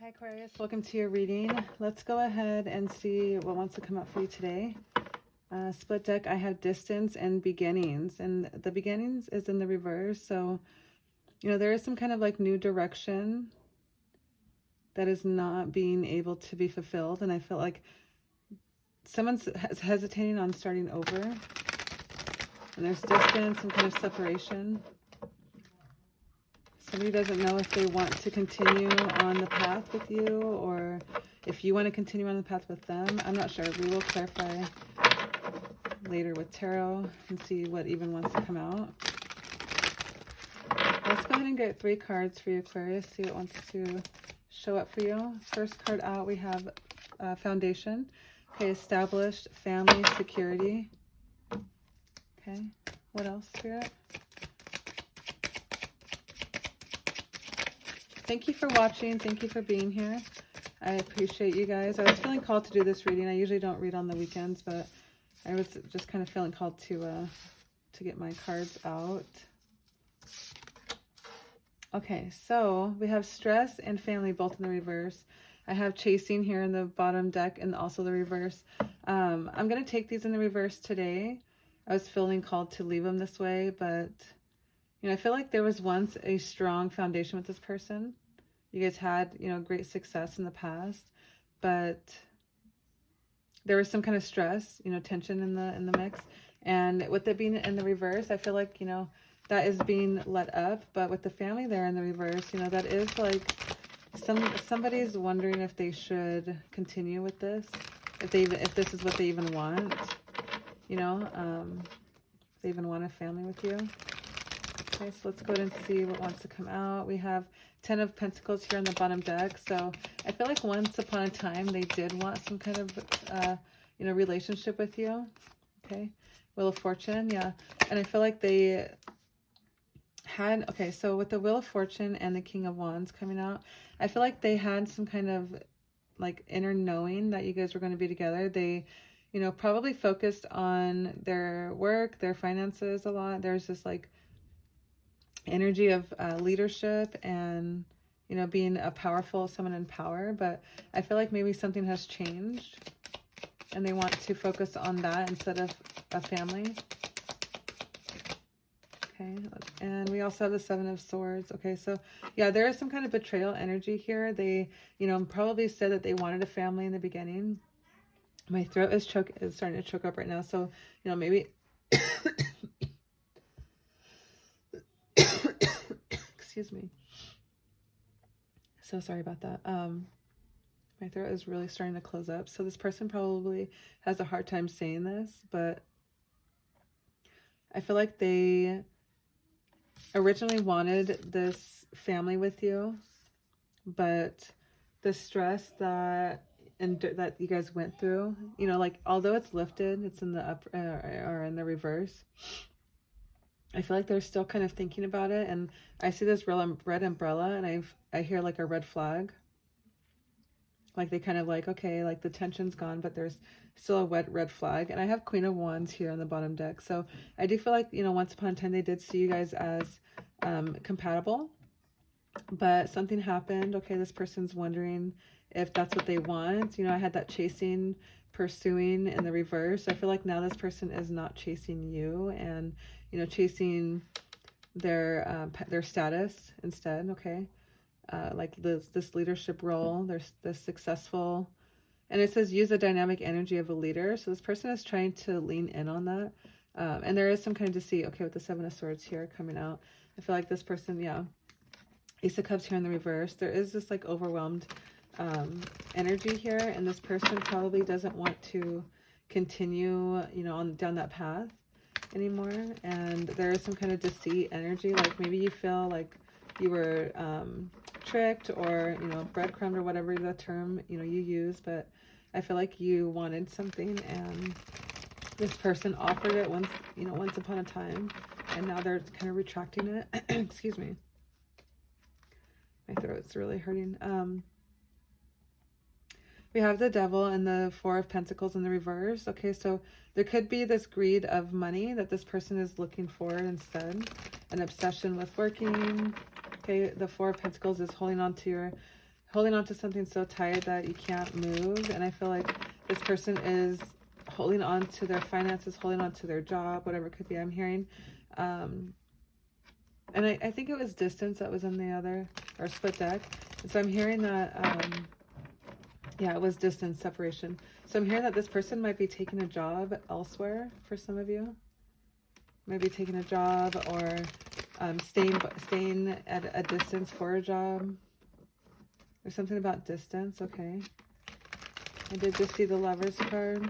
Hi Aquarius, welcome to your reading. Let's go ahead and see what wants to come up for you today. Split deck, I have distance and beginnings, and the beginnings is in the reverse. So, there is some kind of like new direction that is not being able to be fulfilled. And I feel like someone's hesitating on starting over. And there's distance, some kind of separation. Somebody doesn't know if they want to continue on the path with you or if you want to continue on the path with them. I'm not sure. We will clarify later with tarot and see what even wants to come out. Let's go ahead and get 3 cards for you, Aquarius. See what wants to show up for you. First card out, we have foundation. Okay, established, family, security. Okay, what else, Spirit? Thank you for watching. Thank you for being here. I appreciate you guys. I was feeling called to do this reading. I usually don't read on the weekends, but I was just kind of feeling called to get my cards out. Okay, so we have stress and family both in the reverse. I have chasing here in the bottom deck and also the reverse. I'm going to take these in the reverse today. I was feeling called to leave them this way, but I feel like there was once a strong foundation with this person. You guys had, great success in the past, but there was some kind of stress, tension in the mix. And with it being in the reverse, I feel like, that is being let up. But with the family there in the reverse, that is like somebody's wondering if they should continue with this, if this is what they even want, if they even want a family with you. Okay, so let's go ahead and see what wants to come out. We have 10 of Pentacles here on the bottom deck. So I feel like once upon a time they did want some kind of, relationship with you. Okay, Wheel of Fortune, yeah. And I feel like they had, okay, so with the Wheel of Fortune and the King of Wands coming out, I feel like they had some kind of like inner knowing that you guys were going to be together. They, probably focused on their work, their finances a lot. There's this like energy of leadership and being a powerful someone in power, but I feel like maybe something has changed and they want to focus on that instead of a family. Okay, and we also have the 7 of Swords. Okay, so yeah, there is some kind of betrayal energy here. They probably said that they wanted a family in the beginning. My throat is starting to choke up right now, so maybe excuse me. So sorry about that. My throat is really starting to close up. So this person probably has a hard time saying this, but I feel like they originally wanted this family with you, but the stress that you guys went through, like although it's lifted, it's in the up or in the reverse. I feel like they're still kind of thinking about it, and I see this red umbrella, and I hear like a red flag. Like they kind of like, okay, like the tension's gone, but there's still a red flag. And I have Queen of Wands here on the bottom deck. So I do feel like, once upon a time they did see you guys as compatible, but something happened. Okay, this person's wondering if that's what they want. I had that chasing, pursuing in the reverse. I feel like now this person is not chasing you and, chasing their status instead. Okay. Like this leadership role, there's this successful, and it says use the dynamic energy of a leader. So this person is trying to lean in on that. And there is some kind of deceit. Okay, with the 7 of Swords here coming out, I feel like this person, yeah, Ace of Cups here in the reverse. There is this like overwhelmed energy here, and this person probably doesn't want to continue, down that path anymore. And there is some kind of deceit energy. Like maybe you feel like you were tricked or breadcrumbed or whatever the term you use, but I feel like you wanted something and this person offered it once upon a time, and now they're kind of retracting it. Excuse me, my throat's really hurting. We have the Devil and the 4 of Pentacles in the reverse. Okay, so there could be this greed of money that this person is looking for instead, an obsession with working. Okay, the 4 of Pentacles is holding on to your holding on to something so tight that you can't move. And I feel like this person is holding on to their finances, holding on to their job, whatever it could be. I'm hearing, and I think it was distance that was in the other, or split deck. And so I'm hearing that, yeah, it was distance, separation. So I'm hearing that this person might be taking a job elsewhere for some of you. Maybe taking a job, or staying at a distance for a job. There's something about distance, okay. I did just see the Lovers card.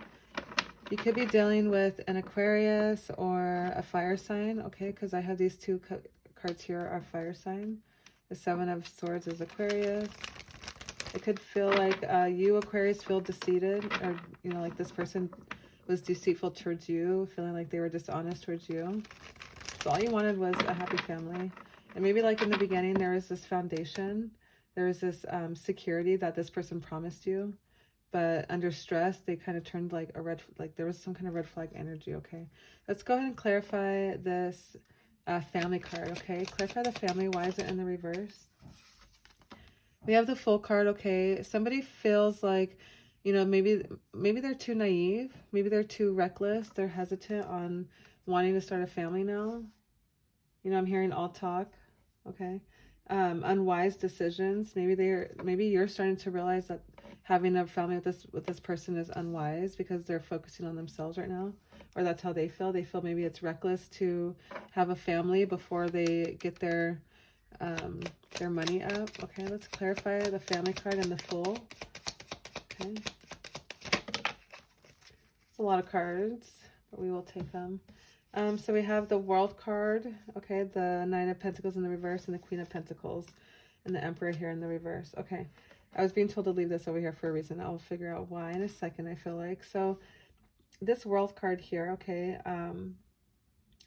You could be dealing with an Aquarius or a fire sign, okay, because I have these two cards here are fire sign. The Seven of Swords is Aquarius. It could feel like you, Aquarius, feel deceived, or, you know, like this person was deceitful towards you, feeling like they were dishonest towards you. So all you wanted was a happy family. And maybe like in the beginning, there was this foundation. There was this security that this person promised you. But under stress, they kind of turned like like there was some kind of red flag energy, okay? Let's go ahead and clarify this family card, okay? Clarify the family. Why is it in the reverse? We have the Fool card, okay? Somebody feels like, you know, maybe they're too naive. Maybe they're too reckless. They're hesitant on wanting to start a family now. You know, I'm hearing all talk, okay? Unwise decisions. Maybe you're starting to realize that having a family with this person is unwise because they're focusing on themselves right now, or that's how they feel. They feel maybe it's reckless to have a family before they get their money up. Okay, let's clarify the family card and the Fool. Okay, it's a lot of cards, but we will take them. So we have the World card, okay, the Nine of Pentacles in the reverse, and the Queen of Pentacles, and the Emperor here in the reverse. Okay, I was being told to leave this over here for a reason. I'll figure out why in a second, I feel like. So this World card here, okay,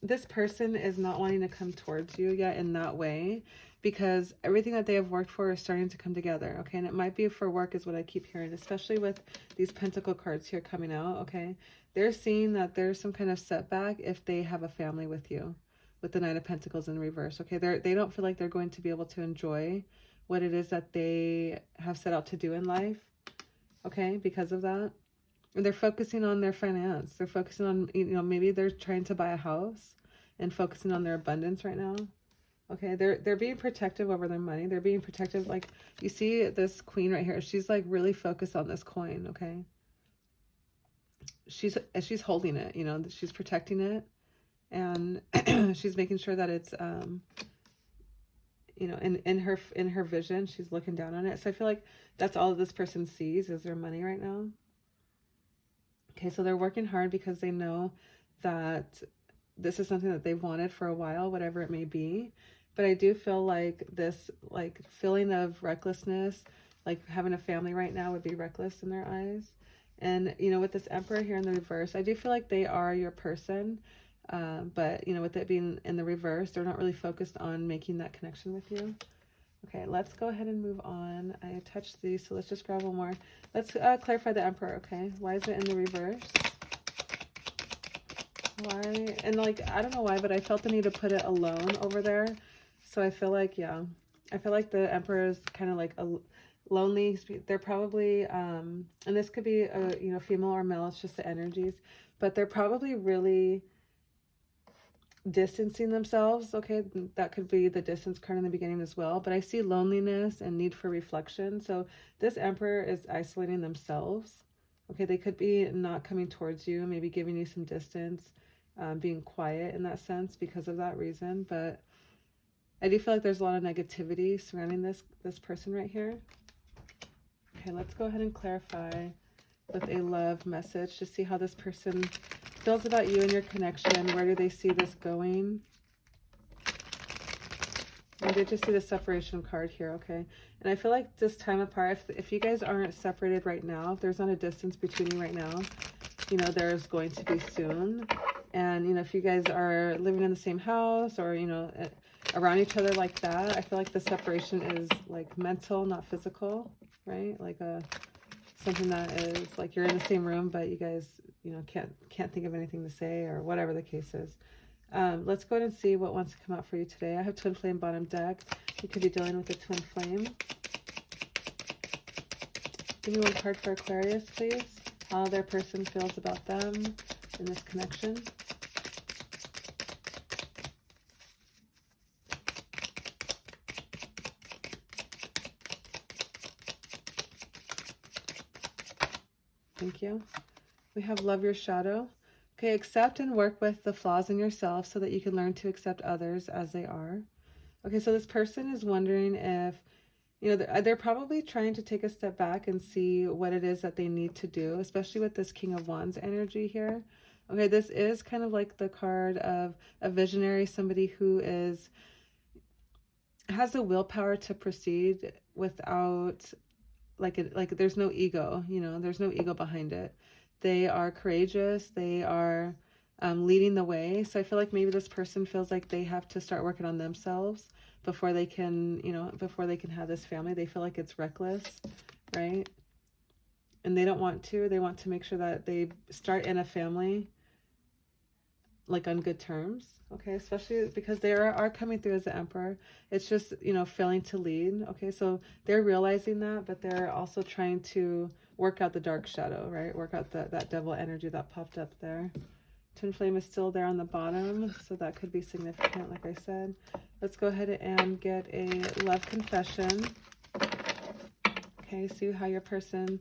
this person is not wanting to come towards you yet in that way, because everything that they have worked for is starting to come together, okay? And it might be for work is what I keep hearing, especially with these Pentacle cards here coming out, okay? They're seeing that there's some kind of setback if they have a family with you, with the Nine of Pentacles in reverse, okay? They don't feel like they're going to be able to enjoy what it is that they have set out to do in life, okay, because of that. And they're focusing on their finance. They're focusing on, you know, maybe they're trying to buy a house and focusing on their abundance right now. Okay, they're being protective over their money. They're being protective. Like, you see this queen right here. She's like really focused on this coin, okay? She's holding it, you know, she's protecting it, and she's making sure that it's you know, in her vision, she's looking down on it. So I feel like that's all this person sees is their money right now. Okay, so they're working hard because they know that this is something that they've wanted for a while, whatever it may be. But I do feel like this like feeling of recklessness, like having a family right now would be reckless in their eyes. And, you know, with this Emperor here in the reverse, I do feel like they are your person. But, you know, with it being in the reverse, they're not really focused on making that connection with you. Okay, let's go ahead and move on. I touched these, so let's just grab one more. Let's clarify the Emperor, okay? Why is it in the reverse? Why? And, like, I don't know why, but I felt the need to put it alone over there. So I feel like, yeah. I feel like the Emperor is kind of like a lonely. They're probably, and this could be, a, you know, female or male. It's just the energies. But they're probably really distancing themselves, okay? That could be the distance card in the beginning as well, but I see loneliness and need for reflection. So this Emperor is isolating themselves, okay? They could be not coming towards you, maybe giving you some distance, being quiet in that sense because of that reason. But I do feel like there's a lot of negativity surrounding this person right here. Okay, let's go ahead and clarify with a love message to see how this person feels about you and your connection. Where do they see this going? I did just see the separation card here, okay? And I feel like this time apart, if you guys aren't separated right now, if there's not a distance between you right now, you know, there's going to be soon. And, you know, if you guys are living in the same house or, you know, around each other like that, I feel like the separation is like mental, not physical, right? Like something that is like you're in the same room, but you guys, you know, can't think of anything to say or whatever the case is. Let's go ahead and see what wants to come out for you today. I have Twin Flame bottom deck. You could be dealing with a Twin Flame. Give me one card for Aquarius, please. How their person feels about them in this connection. Thank you. We have love your shadow. Okay, accept and work with the flaws in yourself so that you can learn to accept others as they are. Okay, so this person is wondering if, you know, they're probably trying to take a step back and see what it is that they need to do, especially with this King of Wands energy here. Okay, this is kind of like the card of a visionary, somebody who has the willpower to proceed without like there's no ego, you know, there's no ego behind it. They are courageous. They are leading the way. So I feel like maybe this person feels like they have to start working on themselves before they can, you know, before they can have this family. They feel like it's reckless, right? And they don't want to. They want to make sure that they start in a family like on good terms, okay, especially because they are coming through as the Emperor. It's just, you know, failing to lead. Okay, so they're realizing that, but they're also trying to work out the dark shadow, right? Work out that devil energy that popped up there. Twin flame is still there on the bottom, so that could be significant, like I said. Let's go ahead and get a love confession. Okay, see how your person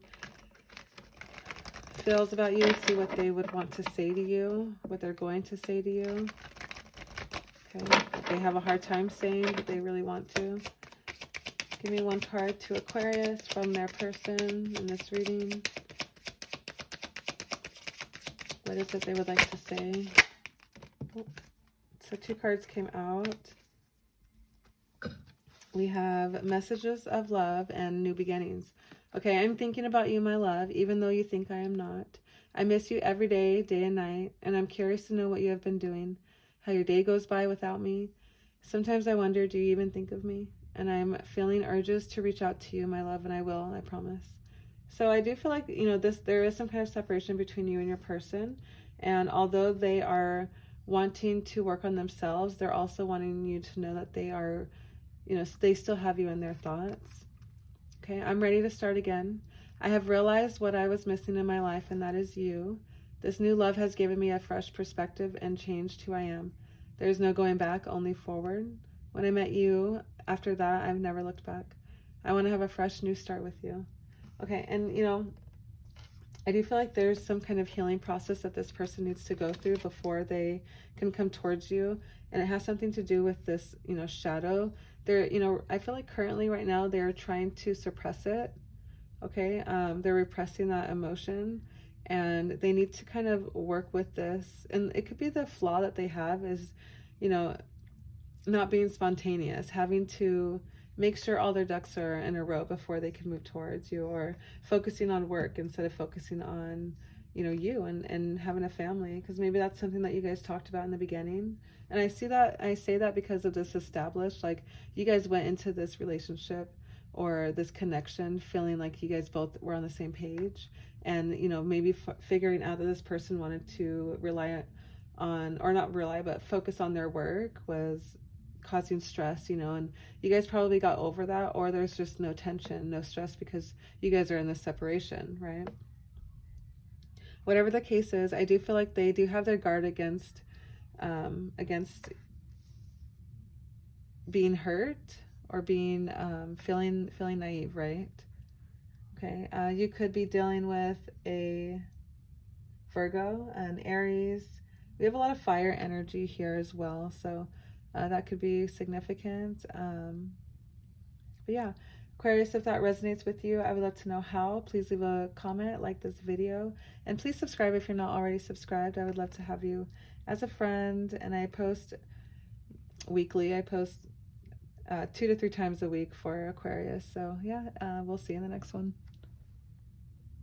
feels about you, see what they would want to say to you, what they're going to say to you. Okay, they have a hard time saying, but they really want to. Give me one card to Aquarius from their person in this reading. What is it they would like to say? Oh, so 2 cards came out. We have messages of love and new beginnings. Okay, I'm thinking about you, my love, even though you think I am not. I miss you every day, day and night, and I'm curious to know what you have been doing, how your day goes by without me. Sometimes I wonder, do you even think of me? And I'm feeling urges to reach out to you, my love, and I will, I promise. So I do feel like, you know, there is some kind of separation between you and your person. And although they are wanting to work on themselves, they're also wanting you to know that they are, you know, they still have you in their thoughts. Okay, I'm ready to start again. I have realized what I was missing in my life, and that is you. This new love has given me a fresh perspective and changed who I am. There is no going back, only forward. When I met you, after that, I've never looked back. I want to have a fresh new start with you. Okay, and you know, I do feel like there's some kind of healing process that this person needs to go through before they can come towards you. And it has something to do with this, you know, shadow. They're, you know, I feel like currently right now they're trying to suppress it. Okay, they're repressing that emotion, and they need to kind of work with this. And it could be the flaw that they have is, you know, not being spontaneous, having to make sure all their ducks are in a row before they can move towards you, or focusing on work instead of focusing on, you know, you and having a family, because maybe that's something that you guys talked about in the beginning. And I say that because of this established, like, you guys went into this relationship or this connection feeling like you guys both were on the same page, and, you know, maybe figuring out that this person wanted to rely on, or not rely, but focus on their work was causing stress, you know, and you guys probably got over that, or there's just no tension, no stress, because you guys are in this separation, right? Whatever the case is, I do feel like they do have their guard against being hurt or being feeling naive, right? Okay, you could be dealing with a Virgo, an Aries. We have a lot of fire energy here as well, so that could be significant. But yeah, Aquarius, if that resonates with you, I would love to know how. Please leave a comment, like this video, and please subscribe if you're not already subscribed. I would love to have you as a friend, and I post weekly. I post 2 to 3 times a week for Aquarius. So yeah, we'll see you in the next one.